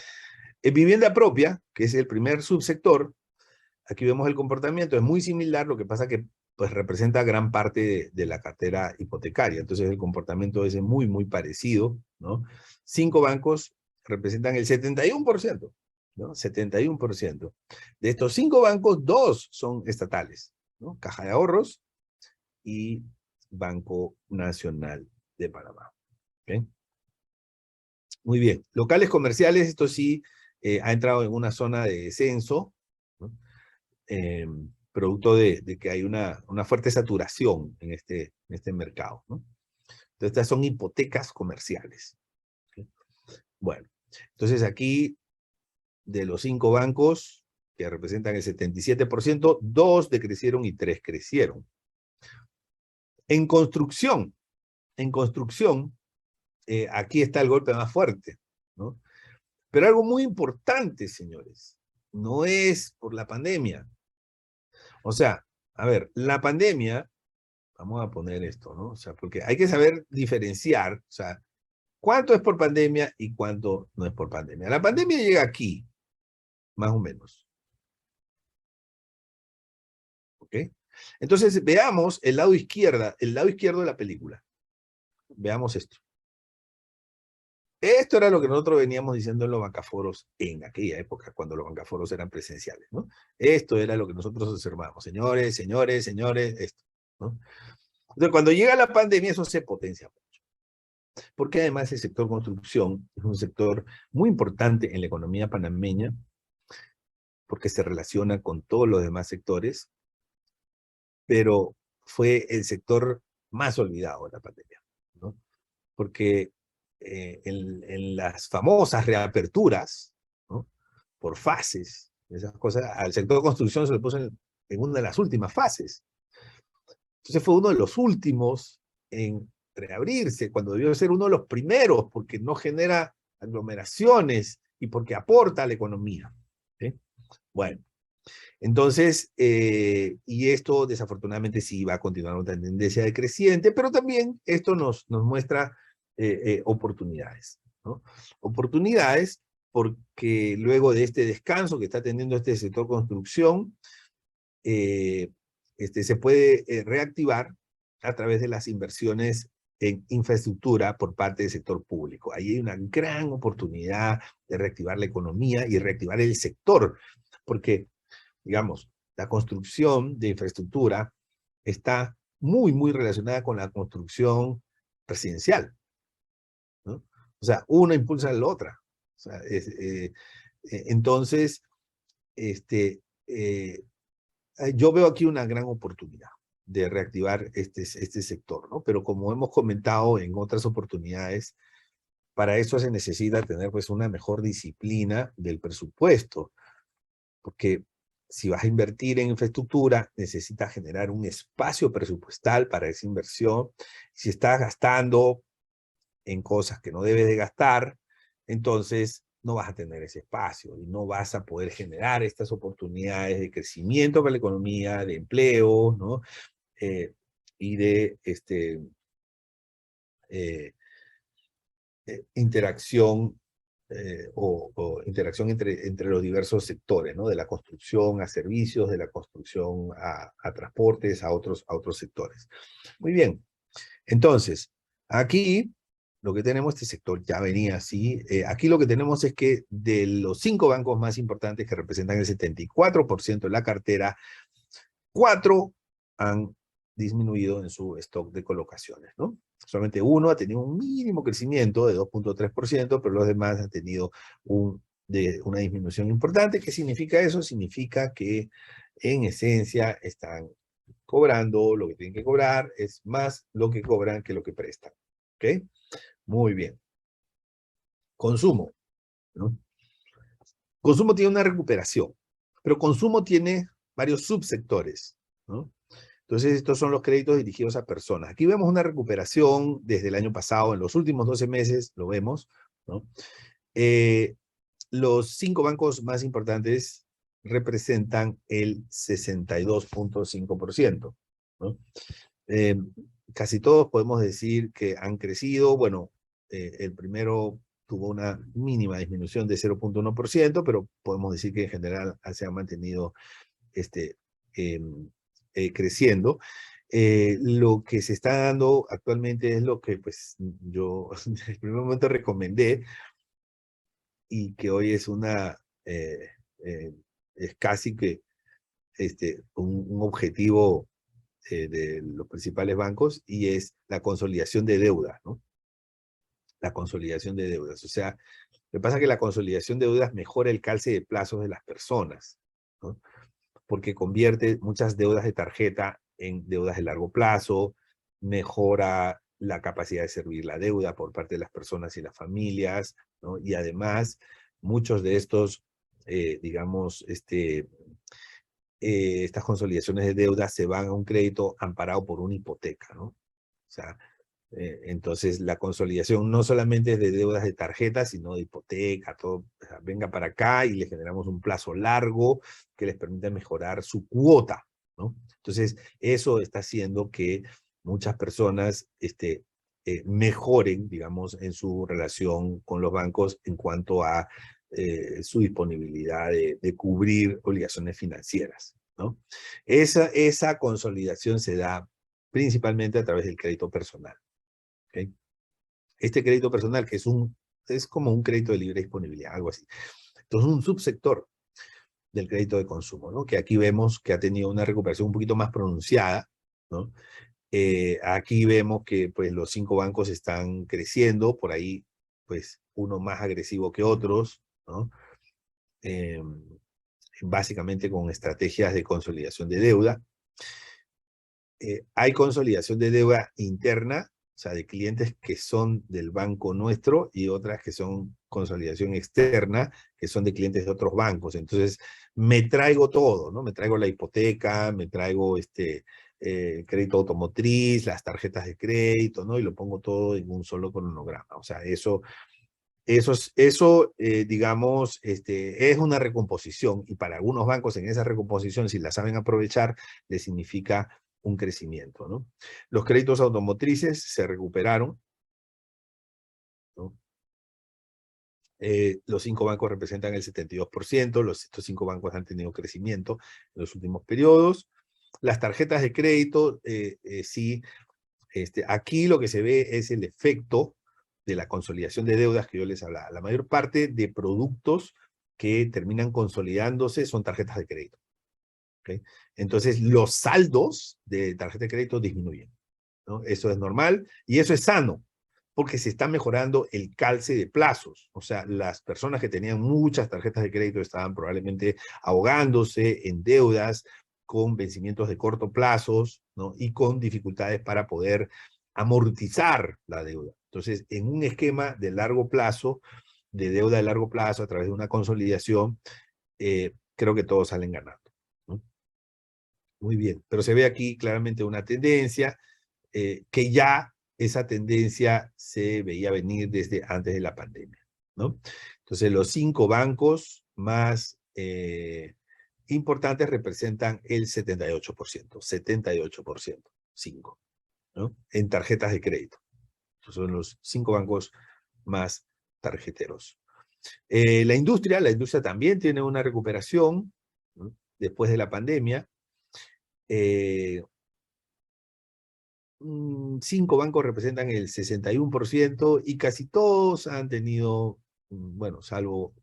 en vivienda propia, que es el primer subsector, aquí vemos el comportamiento, es muy similar, lo que pasa que pues representa gran parte de la cartera hipotecaria, entonces el comportamiento es muy, muy parecido, ¿no? 5 bancos representan el 71%, ¿no? 71%. De estos 5 bancos, 2 son estatales, ¿no? Caja de Ahorros y Banco Nacional de Panamá. ¿Okay? Muy bien. Locales comerciales, esto sí ha entrado en una zona de descenso, ¿no? Producto de que hay una fuerte saturación en este mercado, ¿no? Entonces, estas son hipotecas comerciales. ¿Okay? Bueno, entonces aquí, de los 5 bancos, que representan el 77%, 2 decrecieron y 3 crecieron. En construcción, aquí está el golpe más fuerte, ¿no? Pero algo muy importante, señores, no es por la pandemia. O sea, a ver, la pandemia, vamos a poner esto, ¿no? O sea, porque hay que saber diferenciar, o sea, cuánto es por pandemia y cuánto no es por pandemia. La pandemia llega aquí, más o menos. ¿Ok? Entonces, veamos el lado izquierdo de la película. Veamos esto. Esto era lo que nosotros veníamos diciendo en los bancaforos en aquella época, cuando los bancaforos eran presenciales, ¿no? Esto era lo que nosotros observamos. Señores, esto, ¿no? Entonces, cuando llega la pandemia, eso se potencia mucho. Porque además el sector construcción es un sector muy importante en la economía panameña, porque se relaciona con todos los demás sectores, pero fue el sector más olvidado de la pandemia, ¿no? Porque en las famosas reaperturas, ¿no? Por fases, esas cosas, al sector de construcción se le puso en una de las últimas fases. Entonces fue uno de los últimos en reabrirse, cuando debió ser uno de los primeros, porque no genera aglomeraciones y porque aporta a la economía. ¿Sí? Bueno, entonces, y esto desafortunadamente sí va a continuar una tendencia decreciente, pero también esto nos muestra oportunidades, ¿no? Oportunidades porque luego de este descanso que está teniendo este sector construcción, se puede reactivar a través de las inversiones en infraestructura por parte del sector público. Ahí hay una gran oportunidad de reactivar la economía y reactivar el sector, porque digamos, la construcción de infraestructura está muy relacionada con la construcción residencial, ¿no? O sea, una impulsa a la otra. O sea, entonces, yo veo aquí una gran oportunidad de reactivar este sector, ¿no? Pero como hemos comentado en otras oportunidades, para eso se necesita tener pues una mejor disciplina del presupuesto, porque si vas a invertir en infraestructura, necesitas generar un espacio presupuestal para esa inversión. Si estás gastando en cosas que no debes de gastar, entonces no vas a tener ese espacio y no vas a poder generar estas oportunidades de crecimiento para la economía, de empleo, ¿no? Y de eh, interacción o interacción entre los diversos sectores, ¿no? De la construcción a servicios, de la construcción a transportes, a otros sectores. Muy bien. Entonces, aquí lo que tenemos, este sector ya venía así, aquí lo que tenemos es que de los 5 bancos más importantes que representan el 74% de la cartera, 4 han disminuido en su stock de colocaciones, ¿no? Solamente uno ha tenido un mínimo crecimiento de 2.3%, pero los demás han tenido una disminución importante. ¿Qué significa eso? Significa que en esencia están cobrando lo que tienen que cobrar, es más lo que cobran que lo que prestan. ¿Ok? Muy bien. Consumo, ¿no? Consumo tiene una recuperación, pero consumo tiene varios subsectores, ¿no? Entonces, estos son los créditos dirigidos a personas. Aquí vemos una recuperación desde el año pasado, en los últimos 12 meses, lo vemos, ¿no? Los 5 bancos más importantes representan el 62.5%, ¿no? Casi todos podemos decir que han crecido. Bueno, el primero tuvo una mínima disminución de 0.1%, pero podemos decir que en general se ha mantenido creciendo. Lo que se está dando actualmente es lo que pues yo en el primer momento recomendé y que hoy es es casi que un objetivo de los principales bancos, y es la consolidación de deuda, ¿no? La consolidación de deudas. O sea, lo que pasa es que la consolidación de deudas mejora el calce de plazos de las personas, ¿no? Porque convierte muchas deudas de tarjeta en deudas de largo plazo, mejora la capacidad de servir la deuda por parte de las personas y las familias, ¿no? Y además, muchos de estos digamos, estas consolidaciones de deuda se van a un crédito amparado por una hipoteca, ¿no? O sea, entonces la consolidación no solamente es de deudas de tarjeta, sino de hipoteca, todo, o sea, venga para acá y le generamos un plazo largo que les permite mejorar su cuota, ¿no? Entonces, eso está haciendo que muchas personas mejoren, digamos, en su relación con los bancos en cuanto a su disponibilidad de cubrir obligaciones financieras, ¿no? Esa consolidación se da principalmente a través del crédito personal. ¿Okay? Este crédito personal, que es como un crédito de libre disponibilidad, algo así. Entonces, un subsector del crédito de consumo, ¿no? Que aquí vemos que ha tenido una recuperación un poquito más pronunciada, ¿no? Aquí vemos que pues, los 5 bancos están creciendo, por ahí, pues, uno más agresivo que otros, ¿no? Básicamente con estrategias de consolidación de deuda. Hay consolidación de deuda interna, o sea, de clientes que son del banco nuestro, y otras que son consolidación externa, que son de clientes de otros bancos. Entonces, me traigo todo, ¿no? Me traigo la hipoteca, me traigo crédito automotriz, las tarjetas de crédito, ¿no? Y lo pongo todo en un solo cronograma. O sea, digamos, es una recomposición, y para algunos bancos en esa recomposición, si la saben aprovechar, les significa un crecimiento, ¿no? Los créditos automotrices se recuperaron, ¿no? Los 5 bancos representan el 72%, estos 5 bancos han tenido crecimiento en los últimos periodos. Las tarjetas de crédito, sí, aquí lo que se ve es el efecto de la consolidación de deudas que yo les hablaba. La mayor parte de productos que terminan consolidándose son tarjetas de crédito. ¿Okay? Entonces, los saldos de tarjeta de crédito disminuyen, ¿no? Eso es normal y eso es sano, porque se está mejorando el calce de plazos. O sea, las personas que tenían muchas tarjetas de crédito estaban probablemente ahogándose en deudas con vencimientos de corto plazo, ¿no? Y con dificultades para poder amortizar la deuda. Entonces, en un esquema de largo plazo, de deuda de largo plazo, a través de una consolidación, creo que todos salen ganando, ¿no? Muy bien, pero se ve aquí claramente una tendencia que ya esa tendencia se veía venir desde antes de la pandemia, ¿no? Entonces, los 5 bancos más importantes representan el 78%, 5, ¿no? En tarjetas de crédito. Estos son los 5 bancos más tarjeteros. La industria también tiene una recuperación, ¿no? Después de la pandemia. 5 bancos representan el 61% y casi todos han tenido, bueno, salvo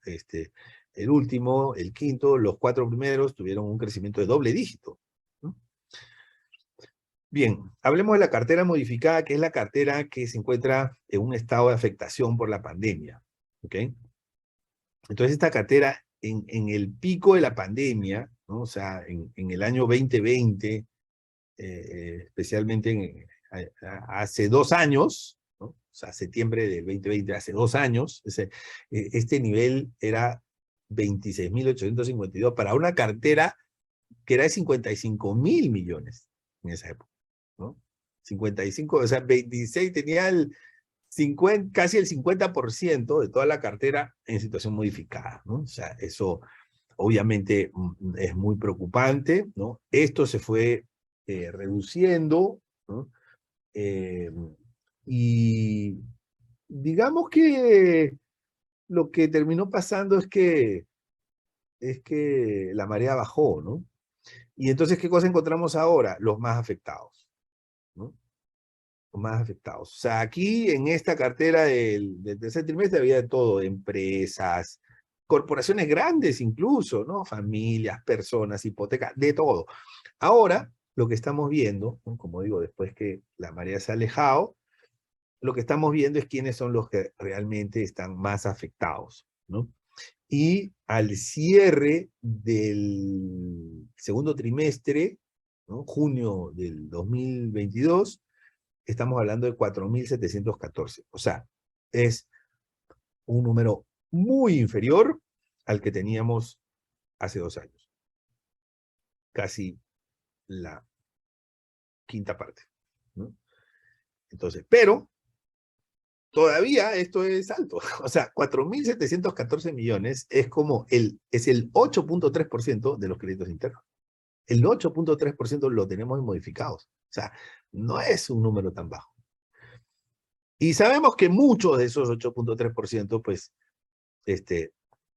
el último, el quinto, los 4 primeros tuvieron un crecimiento de doble dígito, ¿no? Bien, hablemos de la cartera modificada, que es la cartera que se encuentra en un estado de afectación por la pandemia, ¿ok? Entonces esta cartera, en el pico de la pandemia, ¿no? O sea, en el año 2020, especialmente hace 2 años, ¿no? O sea, septiembre del 2020, hace 2 años, este nivel era 26.852 para una cartera que era de 55.000 millones en esa época, ¿no? 55, o sea, 26 tenía casi el 50% de toda la cartera en situación modificada, ¿no? O sea, eso obviamente es muy preocupante, ¿no? Esto se fue reduciendo, ¿no? Y digamos que lo que terminó pasando es que la marea bajó, ¿no? Y entonces, ¿qué cosa encontramos ahora? Los más afectados, ¿no? Los más afectados. O sea, aquí en esta cartera del tercer trimestre había de todo, empresas, corporaciones grandes incluso, ¿no? Familias, personas, hipotecas, de todo. Ahora, lo que estamos viendo, ¿no? Como digo, después que la marea se ha alejado, lo que estamos viendo es quiénes son los que realmente están más afectados, ¿no? Y al cierre del segundo trimestre, ¿no? Junio del 2022, estamos hablando de 4.714. O sea, es un número muy inferior al que teníamos hace 2 años. Casi la quinta parte, ¿no? Entonces, pero todavía esto es alto. O sea, 4.714 millones es como es el 8.3% de los créditos internos. El 8.3% lo tenemos modificados. O sea, no es un número tan bajo. Y sabemos que muchos de esos 8.3%, pues,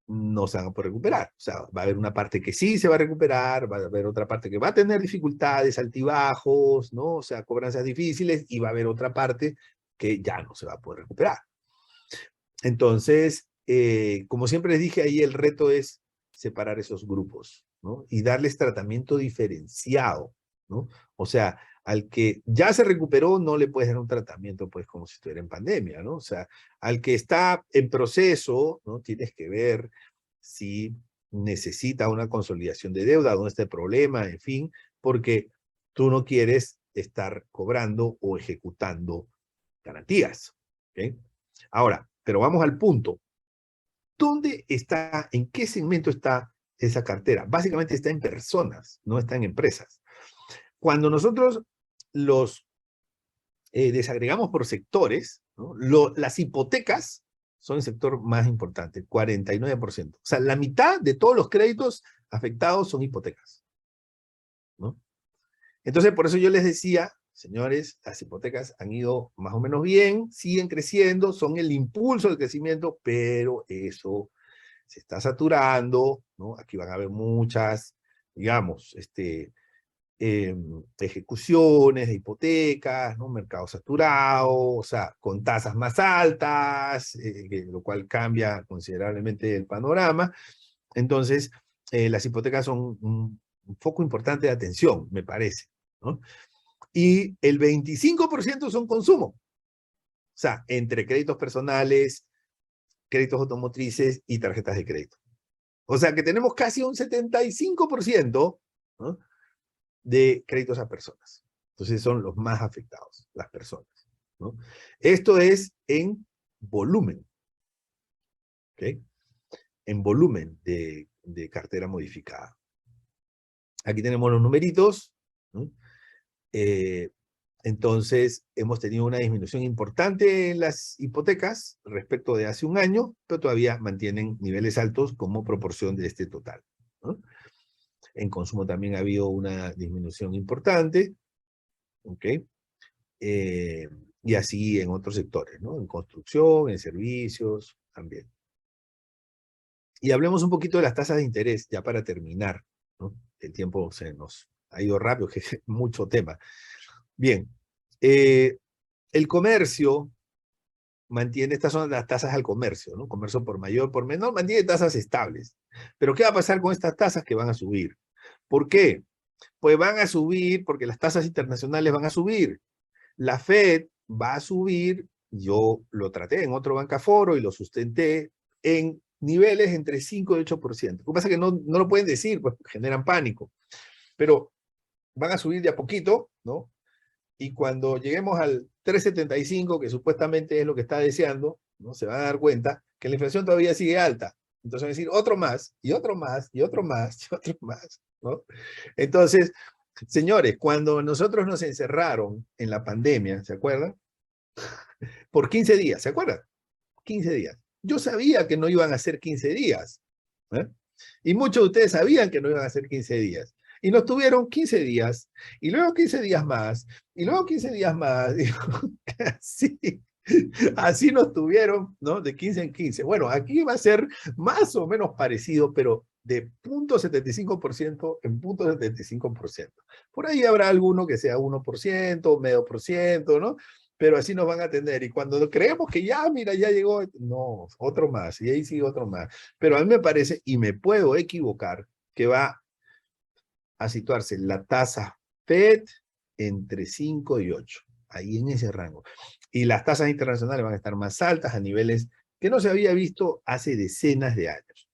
no se van a poder recuperar. O sea, va a haber una parte que sí se va a recuperar, va a haber otra parte que va a tener dificultades, altibajos, ¿no? O sea, cobranzas difíciles, y va a haber otra parte que ya no se va a poder recuperar. Entonces, como siempre les dije, ahí el reto es separar esos grupos, ¿no? Y darles tratamiento diferenciado, ¿no? O sea, al que ya se recuperó no le puedes dar un tratamiento pues como si estuviera en pandemia, ¿no? O sea, al que está en proceso, ¿no? Tienes que ver si necesita una consolidación de deuda, dónde está el problema, en fin, porque tú no quieres estar cobrando o ejecutando garantías, ¿ok? Ahora, pero vamos al punto. ¿Dónde está, en qué segmento está esa cartera? Básicamente está en personas, no está en empresas. Cuando nosotros los desagregamos por sectores, ¿no? Las hipotecas son el sector más importante, 49%. O sea, la mitad de todos los créditos afectados son hipotecas, ¿no? Entonces, por eso yo les decía, señores, las hipotecas han ido más o menos bien, siguen creciendo, son el impulso del crecimiento, pero eso se está saturando, ¿no? Aquí van a haber muchas, digamos, ejecuciones de hipotecas, ¿no? Mercado saturado, o sea, con tasas más altas, lo cual cambia considerablemente el panorama. Entonces, las hipotecas son un foco importante de atención, me parece, ¿no? Y el 25% son consumo. O sea, entre créditos personales, créditos automotrices y tarjetas de crédito. O sea que tenemos casi un 75%, ¿no? de créditos a personas. Entonces son los más afectados, las personas, ¿no? Esto es en volumen, ¿ok? En volumen de cartera modificada. Aquí tenemos los numeritos, ¿no? Entonces, hemos tenido una disminución importante en las hipotecas respecto de hace un año, pero todavía mantienen niveles altos como proporción de este total, ¿no? En consumo también ha habido una disminución importante, ¿ok? Y así en otros sectores, ¿no? En construcción, en servicios, también. Y hablemos un poquito de las tasas de interés, ya para terminar, ¿no? El tiempo se nos ha ido rápido, que es mucho tema. Bien, el comercio mantiene, estas son las tasas al comercio, ¿no? Comercio por mayor, por menor, mantiene tasas estables. Pero ¿qué va a pasar con estas tasas que van a subir? ¿Por qué? Pues van a subir porque las tasas internacionales van a subir. La Fed va a subir, yo lo traté en otro bancaforo y lo sustenté, en niveles entre 5 y 8%. Lo que pasa es que no lo pueden decir, pues generan pánico. Pero van a subir de a poquito, ¿no? Y cuando lleguemos al 3,75, que supuestamente es lo que está deseando, ¿no? Se van a dar cuenta que la inflación todavía sigue alta. Entonces van a decir otro más, y otro más, y otro más, y otro más, ¿no? Entonces, señores, cuando nosotros nos encerraron en la pandemia, ¿se acuerdan? Por 15 días, ¿se acuerdan? 15 días. Yo sabía que no iban a ser 15 días. ¿Eh? Y muchos de ustedes sabían que no iban a ser 15 días. Y nos tuvieron 15 días, y luego 15 días más, y luego 15 días más. Y así, así nos tuvieron, ¿no? De 15 en 15. Bueno, aquí va a ser más o menos parecido, pero de 0.75% en 0.75%. Por ahí habrá alguno que sea 1%, medio por ciento, ¿no? Pero así nos van a atender. Y cuando creemos que ya, mira, ya llegó, no, otro más, y ahí sigue otro más. Pero a mí me parece, y me puedo equivocar, que va a situarse la tasa FED entre 5 y 8, ahí en ese rango. Y las tasas internacionales van a estar más altas a niveles que no se había visto hace decenas de años.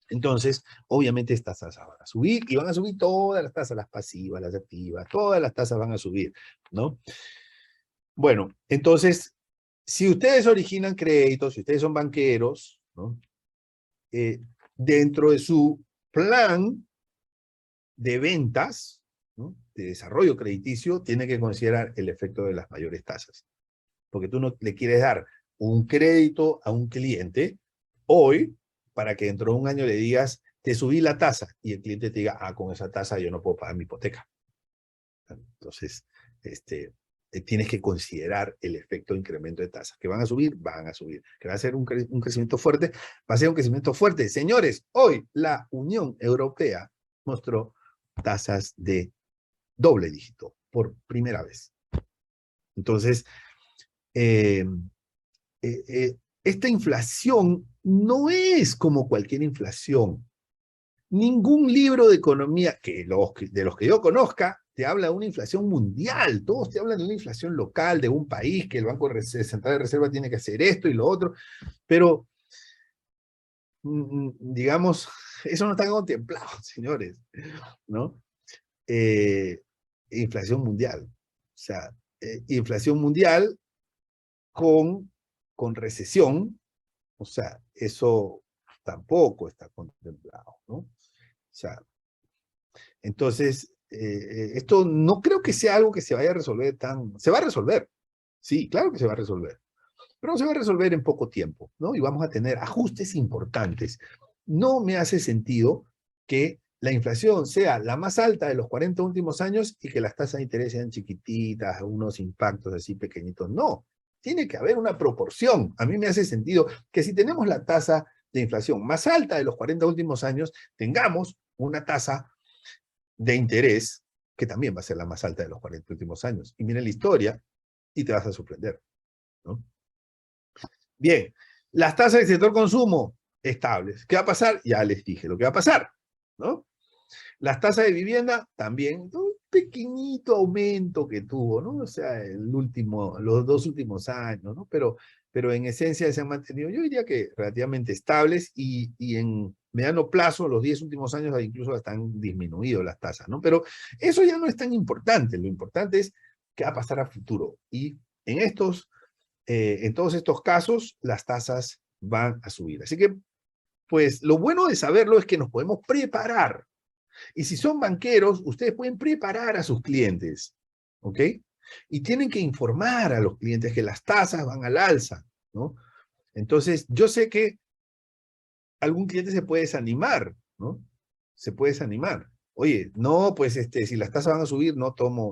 Entonces, obviamente estas tasas van a subir, y van a subir todas las tasas, las pasivas, las activas, todas las tasas van a subir, ¿no? Bueno, entonces, si ustedes originan créditos, si ustedes son banqueros, ¿no? dentro de su plan de ventas, ¿no?, de desarrollo crediticio, tiene que considerar el efecto de las mayores tasas. Porque tú no le quieres dar un crédito a un cliente hoy para que dentro de un año le digas, te subí la tasa, y el cliente te diga, con esa tasa yo no puedo pagar mi hipoteca. Entonces, tienes que considerar el efecto de incremento de tasas. Que van a subir, van a subir. Que va a ser un crecimiento fuerte, va a ser un crecimiento fuerte. Señores, hoy la Unión Europea mostró tasas de doble dígito por primera vez. Entonces, esta inflación no es como cualquier inflación. Ningún libro de economía de los que yo conozca te habla de una inflación mundial. Todos te hablan de una inflación local, de un país, que el Banco Central de Reserva tiene que hacer esto y lo otro. Pero, digamos, eso no está contemplado, señores, ¿no? Inflación mundial. O sea, inflación mundial con recesión. O sea, eso tampoco está contemplado, ¿no? O sea, entonces, esto no creo que sea algo que se vaya a resolver Se va a resolver, sí, claro que se va a resolver, pero no se va a resolver en poco tiempo, ¿no? Y vamos a tener ajustes importantes. No me hace sentido que la inflación sea la más alta de los 40 últimos años y que las tasas de interés sean chiquititas, unos impactos así pequeñitos. No, tiene que haber una proporción. A mí me hace sentido que si tenemos la tasa de inflación más alta de los 40 últimos años, tengamos una tasa de interés que también va a ser la más alta de los 40 últimos años. Y mira la historia y te vas a sorprender, ¿no? Bien, las tasas del sector consumo estables. ¿Qué va a pasar? Ya les dije lo que va a pasar, ¿no? Las tasas de vivienda también, un pequeñito aumento que tuvo, ¿no? O sea, los 2 últimos años, ¿no? Pero en esencia se han mantenido, yo diría que relativamente estables, y en mediano plazo, los 10 últimos años incluso hasta han disminuido las tasas, ¿no? Pero eso ya no es tan importante. Lo importante es qué va a pasar a futuro. Y en todos estos casos, las tasas van a subir. Así que, pues, lo bueno de saberlo es que nos podemos preparar. Y si son banqueros, ustedes pueden preparar a sus clientes, ¿ok? Y tienen que informar a los clientes que las tasas van al alza, ¿no? Entonces, yo sé que algún cliente se puede desanimar, ¿no? Se puede desanimar. Oye, no, pues, si las tasas van a subir, no tomo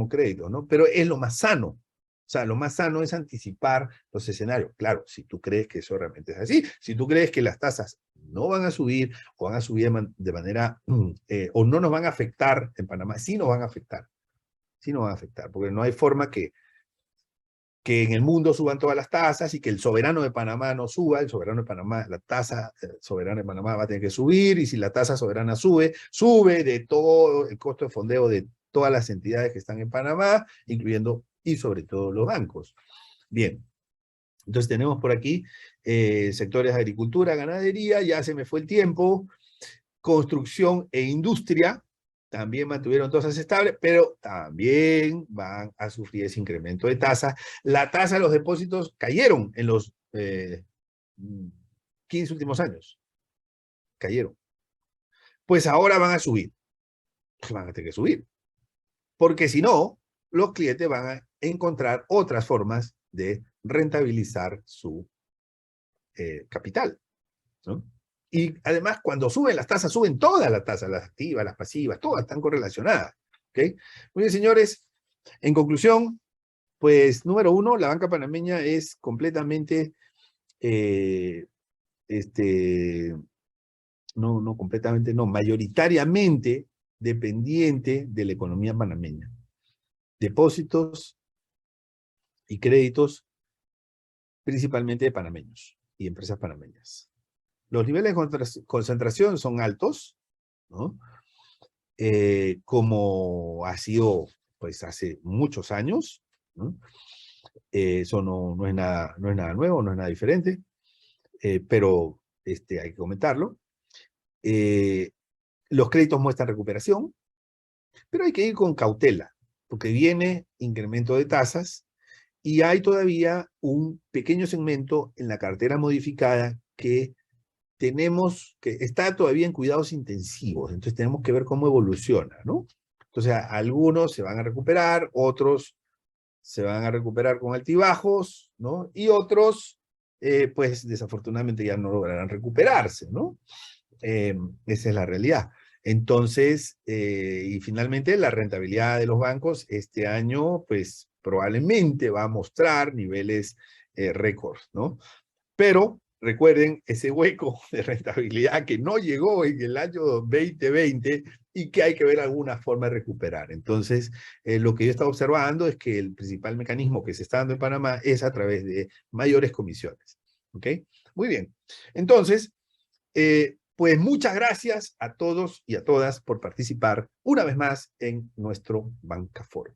crédito, ¿no? Pero es lo más sano. O sea, lo más sano es anticipar los escenarios. Claro, si tú crees que eso realmente es así, si tú crees que las tasas no van a subir, o van a subir de manera, o no nos van a afectar en Panamá, sí nos van a afectar. Sí nos van a afectar, porque no hay forma que en el mundo suban todas las tasas y que el soberano de Panamá no suba. El soberano de Panamá, la tasa soberana de Panamá va a tener que subir, y si la tasa soberana sube de todo el costo de fondeo de todas las entidades que están en Panamá, incluyendo y sobre todo los bancos. Bien, entonces tenemos por aquí sectores de agricultura, ganadería, ya se me fue el tiempo, construcción e industria, también mantuvieron tasas estables, pero también van a sufrir ese incremento de tasas. La tasa de los depósitos cayeron en los 15 últimos años. Cayeron. Pues ahora van a subir. Van a tener que subir. Porque si no, los clientes van a encontrar otras formas de rentabilizar su capital, ¿no? Y además, cuando suben las tasas, suben todas las tasas, las activas, las pasivas, todas están correlacionadas, ¿ok? Muy bien, señores. En conclusión, pues, número uno, la banca panameña es completamente, no completamente, no, mayoritariamente dependiente de la economía panameña. Depósitos y créditos principalmente de panameños y empresas panameñas. Los niveles de concentración son altos, ¿no? Como ha sido, pues, hace muchos años, ¿no? Eso no es nada nuevo, no es nada diferente, pero hay que comentarlo. Los créditos muestran recuperación, pero hay que ir con cautela, porque viene incremento de tasas y hay todavía un pequeño segmento en la cartera modificada que está todavía en cuidados intensivos, entonces tenemos que ver cómo evoluciona, ¿no? Entonces, algunos se van a recuperar, otros se van a recuperar con altibajos, ¿no? Y otros, pues desafortunadamente ya no lograrán recuperarse, ¿no? Esa es la realidad. Entonces, y finalmente la rentabilidad de los bancos este año, pues probablemente va a mostrar niveles récords, ¿no? Pero recuerden ese hueco de rentabilidad que no llegó en el año 2020 y que hay que ver alguna forma de recuperar. Entonces, lo que yo estaba observando es que el principal mecanismo que se está dando en Panamá es a través de mayores comisiones. ¿Ok? Muy bien. Entonces, pues muchas gracias a todos y a todas por participar una vez más en nuestro Bancaforo.